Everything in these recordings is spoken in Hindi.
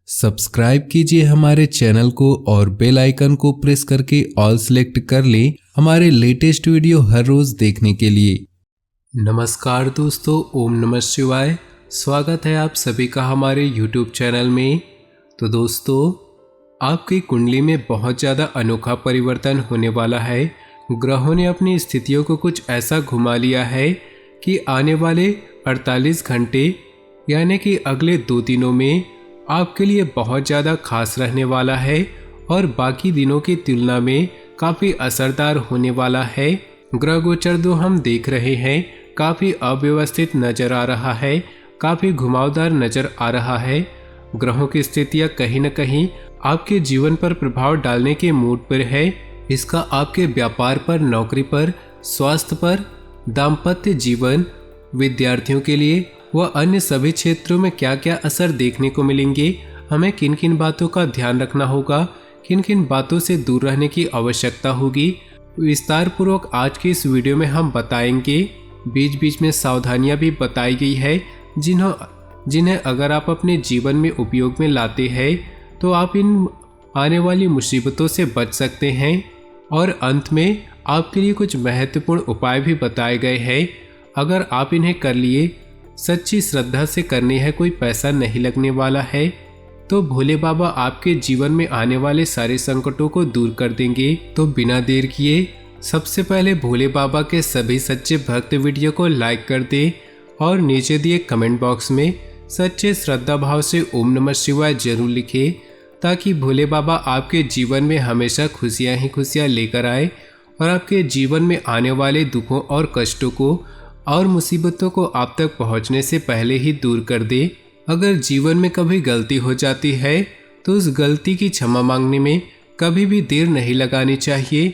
सब्सक्राइब कीजिए हमारे चैनल को और बेल आइकन को प्रेस करके ऑल सेलेक्ट कर लें हमारे लेटेस्ट वीडियो हर रोज देखने के लिए। नमस्कार दोस्तों, ओम नमः शिवाय। स्वागत है आप सभी का हमारे यूट्यूब चैनल में। तो दोस्तों, आपकी कुंडली में बहुत ज़्यादा अनोखा परिवर्तन होने वाला है। ग्रहों ने अपनी स्थितियों को कुछ ऐसा घुमा लिया है कि आने वाले 48 घंटे यानी कि अगले 2 दिनों में आपके लिए बहुत ज़्यादा खास रहने वाला है और बाकी दिनों की तुलना में काफ़ी असरदार होने वाला है। ग्रह गोचर जो हम देख रहे हैं काफ़ी अव्यवस्थित नज़र आ रहा है, काफ़ी घुमावदार नज़र आ रहा है। ग्रहों की स्थितियाँ कहीं न कहीं आपके जीवन पर प्रभाव डालने के मूड पर है। इसका आपके व्यापार पर, नौकरी पर, स्वास्थ्य पर, दाम्पत्य जीवन, विद्यार्थियों के लिए व अन्य सभी क्षेत्रों में क्या क्या असर देखने को मिलेंगे, हमें किन किन बातों का ध्यान रखना होगा, किन किन बातों से दूर रहने की आवश्यकता होगी, विस्तार पूर्वक आज की इस वीडियो में हम बताएंगे। बीच बीच में सावधानियां भी बताई गई है जिन्हें अगर आप अपने जीवन में उपयोग में लाते हैं तो आप इन आने वाली मुसीबतों से बच सकते हैं। और अंत में आपके लिए कुछ महत्वपूर्ण उपाय भी बताए गए हैं। अगर आप इन्हें कर लिए, सच्ची श्रद्धा से करनी है, कोई पैसा नहीं लगने वाला है, तो भोले बाबा आपके जीवन में आने वाले सारे संकटों को दूर कर देंगे। तो बिना देर किए सबसे पहले भोले बाबा के सभी सच्चे भक्त वीडियो को लाइक कर दे और नीचे दिए कमेंट बॉक्स में सच्चे श्रद्धा भाव से ओम नमः शिवाय जरूर लिखे, ताकि भोले बाबा आपके जीवन में हमेशा खुशियां ही खुशियां लेकर आए और आपके जीवन में आने वाले दुखों और कष्टों को और मुसीबतों को आप तक पहुंचने से पहले ही दूर कर दे। अगर जीवन में कभी गलती हो जाती है तो उस गलती की क्षमा मांगने में कभी भी देर नहीं लगानी चाहिए।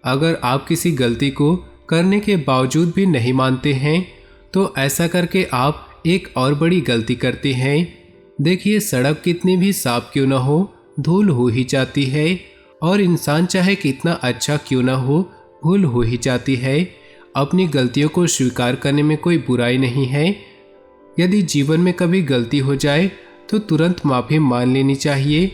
अगर आप किसी गलती को करने के बावजूद भी नहीं मानते हैं तो ऐसा करके आप एक और बड़ी गलती करते हैं। देखिए, सड़क कितनी भी साफ क्यों ना हो, धूल हो ही जाती है, और इंसान चाहे कितना अच्छा क्यों ना हो, भूल हो ही जाती है। अपनी गलतियों को स्वीकार करने में कोई बुराई नहीं है। यदि जीवन में कभी गलती हो जाए तो तुरंत माफ़ी मान लेनी चाहिए,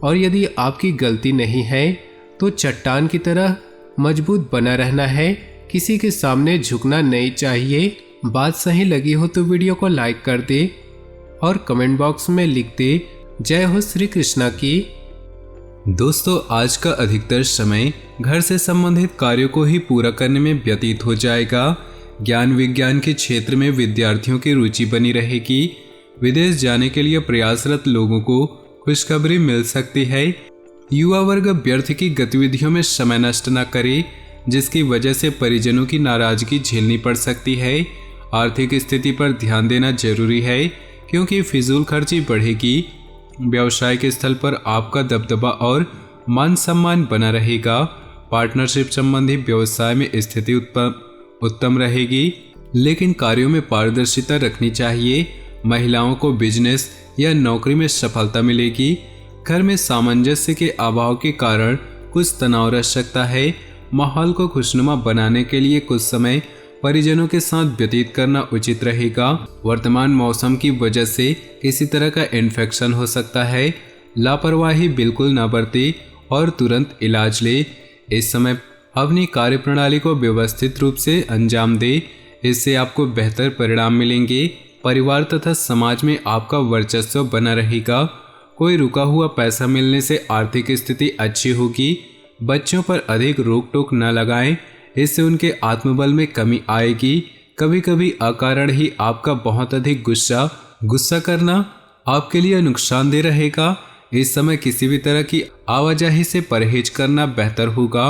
और यदि आपकी गलती नहीं है तो चट्टान की तरह मजबूत बना रहना है, किसी के सामने झुकना नहीं चाहिए। बात सही लगी हो तो वीडियो को लाइक कर दे और कमेंट बॉक्स में लिख दे जय हो श्री कृष्णा की। दोस्तों, आज का अधिकतर समय घर से संबंधित कार्यों को ही पूरा करने में व्यतीत हो जाएगा। ज्ञान विज्ञान के क्षेत्र में विद्यार्थियों की रुचि बनी रहेगी। विदेश जाने के लिए प्रयासरत लोगों को खुशखबरी मिल सकती है। युवा वर्ग व्यर्थ की गतिविधियों में समय नष्ट न करे, जिसकी वजह से परिजनों की नाराजगी झेलनी पड़ सकती है। आर्थिक स्थिति पर ध्यान देना जरूरी है, क्योंकि फिजूल खर्ची बढ़ेगी। व्यवसायिक स्थल पर आपका दबदबा और मान सम्मान बना रहेगा। पार्टनरशिप संबंधी व्यवसाय में स्थिति उत्तम रहेगी, लेकिन कार्यों में पारदर्शिता रखनी चाहिए। महिलाओं को बिजनेस या नौकरी में सफलता मिलेगी। घर में सामंजस्य के अभाव के कारण कुछ तनाव रह सकता है। माहौल को खुशनुमा बनाने के लिए कुछ समय परिजनों के साथ व्यतीत करना उचित रहेगा। वर्तमान मौसम की वजह से किसी तरह का इन्फेक्शन हो सकता है। लापरवाही बिल्कुल न बरते और तुरंत इलाज ले। इस समय अपनी कार्यप्रणाली को व्यवस्थित रूप से अंजाम दे, इससे आपको बेहतर परिणाम मिलेंगे। परिवार तथा समाज में आपका वर्चस्व बना रहेगा। कोई रुका हुआ पैसा मिलने से आर्थिक स्थिति अच्छी होगी। बच्चों पर अधिक रोक टोक न लगाएं, इससे उनके आत्मबल में कमी आएगी। कभी कभी अकारण ही आपका बहुत अधिक गुस्सा करना आपके लिए नुकसानदेह रहेगा। इस समय किसी भी तरह की आवाजाही से परहेज करना बेहतर होगा।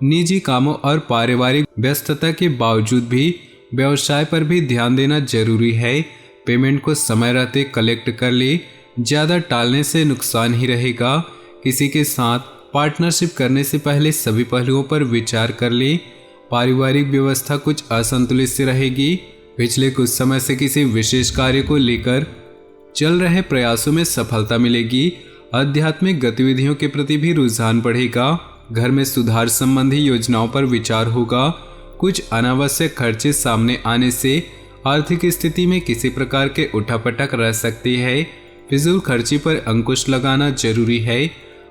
निजी कामों और पारिवारिक व्यस्तता के बावजूद भी व्यवसाय पर भी ध्यान देना जरूरी है। पेमेंट को समय रहते कलेक्ट कर ले, ज़्यादा टालने से नुकसान ही रहेगा। किसी के साथ पार्टनरशिप करने से पहले सभी पहलुओं पर विचार कर ले। पारिवारिक व्यवस्था कुछ असंतुलित सी रहेगी। पिछले कुछ समय से किसी विशेष कार्य को लेकर चल रहे प्रयासों में सफलता मिलेगी। आध्यात्मिक गतिविधियों के प्रति भी रुझान बढ़ेगा। घर में सुधार संबंधी योजनाओं पर विचार होगा। कुछ अनावश्यक खर्चे सामने आने से आर्थिक स्थिति में किसी प्रकार के उठापटक रह सकती है। फिजूल खर्ची पर अंकुश लगाना जरूरी है।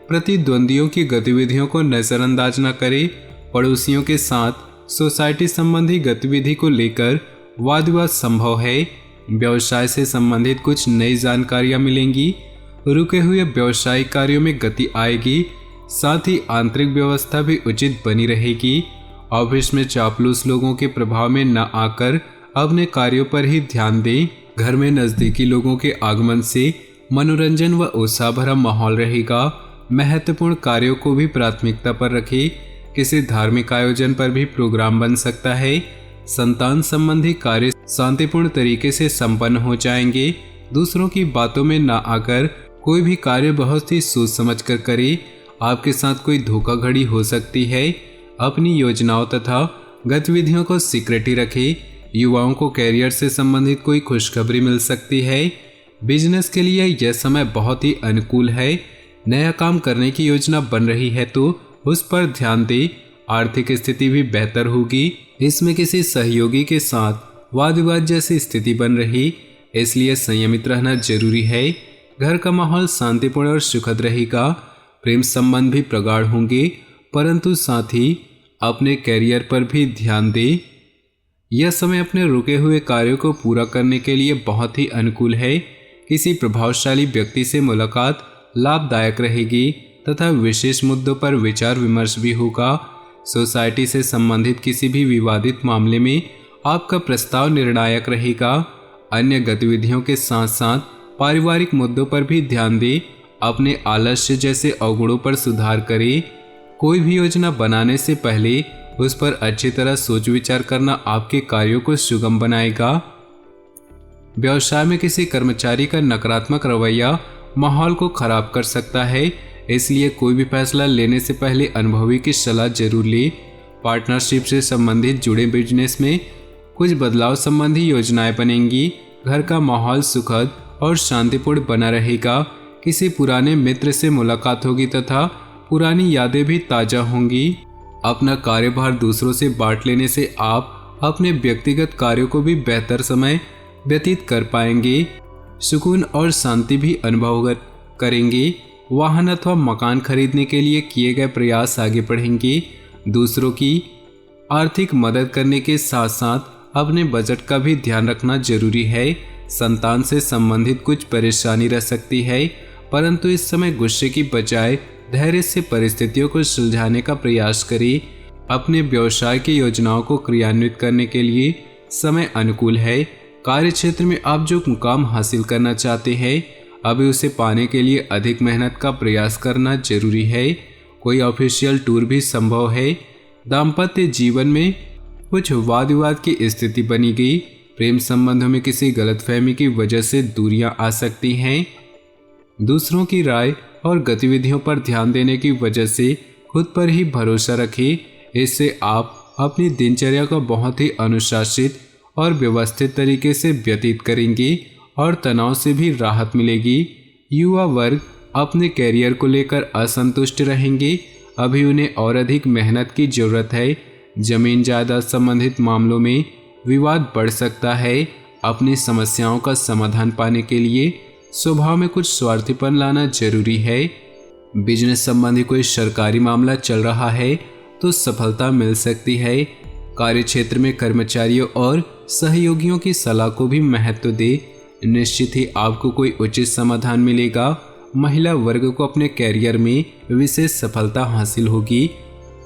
प्रतिद्वंदियों की गतिविधियों को नजरअंदाज न करें। पड़ोसियों के साथ सोसाइटी संबंधी गतिविधि को लेकर वाद विवाद संभव है। व्यवसाय से संबंधित कुछ नई जानकारियां मिलेंगी। रुके हुए व्यवसायिक कार्यों में गति आएगी। साथ ही आंतरिक व्यवस्था भी उचित बनी रहेगी। ऑफिस में चापलूस लोगों के प्रभाव में न आकर अपने कार्यों पर ही ध्यान दें। घर में नजदीकी लोगों के आगमन से मनोरंजन व उत्साह भरा माहौल रहेगा। महत्वपूर्ण कार्यों को भी प्राथमिकता पर रखें। किसी धार्मिक आयोजन पर भी प्रोग्राम बन सकता है। संतान संबंधी कार्य शांतिपूर्ण तरीके से संपन्न हो जाएंगे। दूसरों की बातों में न आकर कोई भी कार्य बहुत ही सोच समझ कर करें। आपके साथ कोई धोखाधड़ी हो सकती है। अपनी योजनाओं तथा गतिविधियों को सीक्रेट ही रखें। युवाओं को कैरियर से संबंधित कोई खुशखबरी मिल सकती है। बिजनेस के लिए यह समय बहुत ही अनुकूल है। नया काम करने की योजना बन रही है तो उस पर ध्यान दें। आर्थिक स्थिति भी बेहतर होगी। इसमें किसी सहयोगी के साथ वाद विवाद जैसी स्थिति बन रही, इसलिए संयमित रहना जरूरी है। घर का माहौल शांतिपूर्ण और सुखद रहेगा। प्रेम संबंध भी प्रगाढ़ होंगे, परंतु साथ ही अपने कैरियर पर भी ध्यान दें। यह समय अपने रुके हुए कार्यों को पूरा करने के लिए बहुत ही अनुकूल है। किसी प्रभावशाली व्यक्ति से मुलाकात लाभदायक रहेगी तथा विशेष मुद्दों पर विचार विमर्श भी होगा। सोसाइटी से संबंधित किसी भी विवादित मामले में आपका प्रस्ताव निर्णायक रहेगा। अन्य गतिविधियों के साथ साथ पारिवारिक मुद्दों पर भी ध्यान दें। अपने आलस्य जैसे अवगुणों पर सुधार करें। कोई भी योजना बनाने से पहले उस पर अच्छी तरह सोच विचार करना आपके कार्यों को सुगम बनाएगा। व्यवसाय में किसी कर्मचारी का नकारात्मक रवैया माहौल को खराब कर सकता है, इसलिए कोई भी फैसला लेने से पहले अनुभवी की सलाह जरूर लें। पार्टनरशिप से संबंधित जुड़े बिजनेस में कुछ बदलाव संबंधी योजनाएं बनेंगी। घर का माहौल सुखद और शांतिपूर्ण बना रहेगा। किसी पुराने मित्र से मुलाकात होगी तथा पुरानी यादें भी ताज़ा होंगी। अपना कार्यभार दूसरों से बांट लेने से आप अपने व्यक्तिगत कार्यों को भी बेहतर समय व्यतीत कर पाएंगे। सुकून और शांति भी अनुभव करेंगे। वाहन अथवा मकान खरीदने के लिए किए गए प्रयास आगे बढ़ेंगे। दूसरों की आर्थिक मदद करने के साथ साथ अपने बजट का भी ध्यान रखना जरूरी है। संतान से संबंधित कुछ परेशानी रह सकती है, परंतु इस समय गुस्से की बजाय धैर्य से परिस्थितियों को सुलझाने का प्रयास करें। अपने व्यवसाय की योजनाओं को क्रियान्वित करने के लिए समय अनुकूल है। कार्य क्षेत्र में आप जो मुकाम हासिल करना चाहते हैं, अभी उसे पाने के लिए अधिक मेहनत का प्रयास करना जरूरी है। कोई ऑफिशियल टूर भी संभव है। दाम्पत्य जीवन में कुछ वाद विवाद की स्थिति बनी गई। प्रेम संबंधों में किसी गलतफहमी की वजह से दूरियां आ सकती हैं। दूसरों की राय और गतिविधियों पर ध्यान देने की वजह से खुद पर ही भरोसा रखें। इससे आप अपनी दिनचर्या को बहुत ही अनुशासित और व्यवस्थित तरीके से व्यतीत करेंगे और तनाव से भी राहत मिलेगी। युवा वर्ग अपने कैरियर को लेकर असंतुष्ट रहेंगे। अभी उन्हें और अधिक मेहनत की जरूरत है। जमीन जायदाद संबंधित मामलों में विवाद बढ़ सकता है। अपनी समस्याओं का समाधान पाने के लिए स्वभाव में कुछ स्वार्थीपन लाना जरूरी है। बिजनेस संबंधी कोई सरकारी मामला चल रहा है तो सफलता मिल सकती है। कार्य क्षेत्र में कर्मचारियों और सहयोगियों की सलाह को भी महत्व दे। निश्चित ही आपको कोई उचित समाधान मिलेगा। महिला वर्ग को अपने कैरियर में विशेष सफलता हासिल होगी।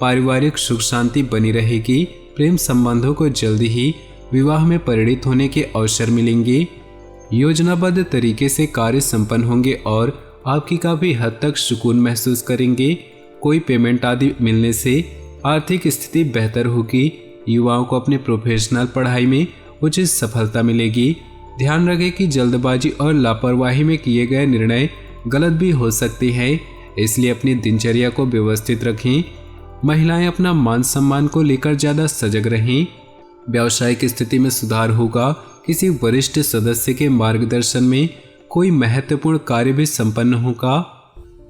पारिवारिक सुख शांति बनी रहेगी। प्रेम संबंधों को जल्दी ही विवाह में परिणित होने के अवसर मिलेंगे। योजनाबद्ध तरीके से कार्य संपन्न होंगे और आपकी काफ़ी हद तक सुकून महसूस करेंगे। कोई पेमेंट आदि मिलने से आर्थिक स्थिति बेहतर होगी। युवाओं को अपने प्रोफेशनल पढ़ाई में उचित सफलता मिलेगी। ध्यान रखें कि जल्दबाजी और लापरवाही में किए गए निर्णय गलत भी हो सकते हैं, इसलिए अपनी दिनचर्या को व्यवस्थित रखें। महिलाएं अपना मान सम्मान को लेकर ज़्यादा सजग रहें। व्यावसायिक स्थिति में सुधार होगा। किसी वरिष्ठ सदस्य के मार्गदर्शन में कोई महत्वपूर्ण कार्य भी संपन्न होगा।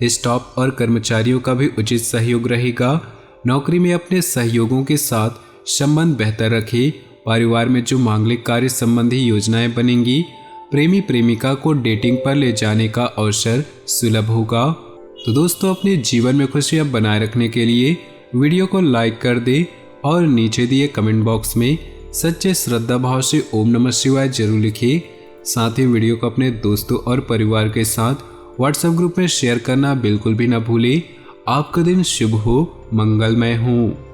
स्टाफ और कर्मचारियों का भी उचित सहयोग रहेगा। नौकरी में अपने सहयोगों के साथ संबंध बेहतर रखें। परिवार में जो मांगलिक कार्य संबंधी योजनाएं बनेंगी प्रेमी प्रेमिका को डेटिंग पर ले जाने का अवसर सुलभ होगा। तो दोस्तों, अपने जीवन में खुशियां बनाए रखने के लिए वीडियो को लाइक कर दे और नीचे दिए कमेंट बॉक्स में सच्चे श्रद्धा भाव से ओम नमः शिवाय जरूर लिखिए। साथ ही वीडियो को अपने दोस्तों और परिवार के साथ व्हाट्सएप ग्रुप में शेयर करना बिल्कुल भी ना भूलें। आपका दिन शुभ हो, मंगलमय हो।